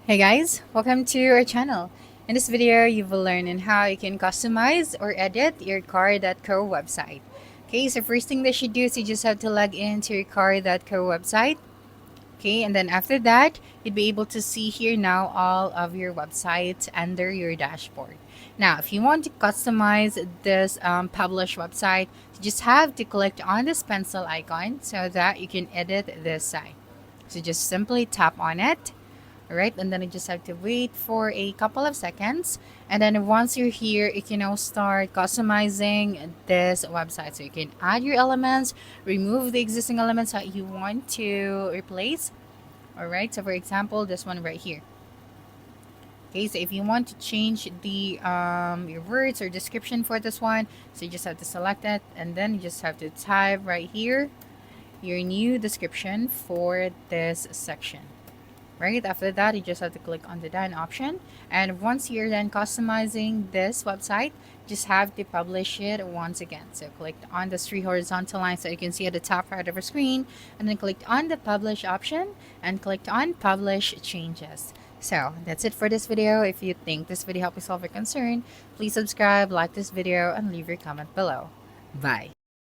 Hey guys, welcome to our channel. In this video, you will learn on how you can customize or edit your car.co website. Okay, so first thing that you do is you just have to log into your car.co website. Okay, and then after that, you'd be able to see here now all of your websites under your dashboard. Now, if you want to customize this publish website, you just have to click on this pencil icon so that you can edit this site. So just simply tap on it. All right, and then you just have to wait for a couple of seconds, and then once you're here you can now start customizing this website. So you can add your elements, remove the existing elements that you want to replace. All right, so for example this one right here. Okay, so if you want to change the your words or description for this one, so you just have to select it, and then you just have to type right here your new description for this section. Right after that, you just have to click on the done option, and once you're done customizing this website, just have to publish it once again. So click on the three horizontal lines that you can see at the top right of your screen, and then click on the publish option and click on publish changes. So that's it for this video. If you think this video helped you solve your concern, please subscribe, like this video, and leave your comment below. Bye.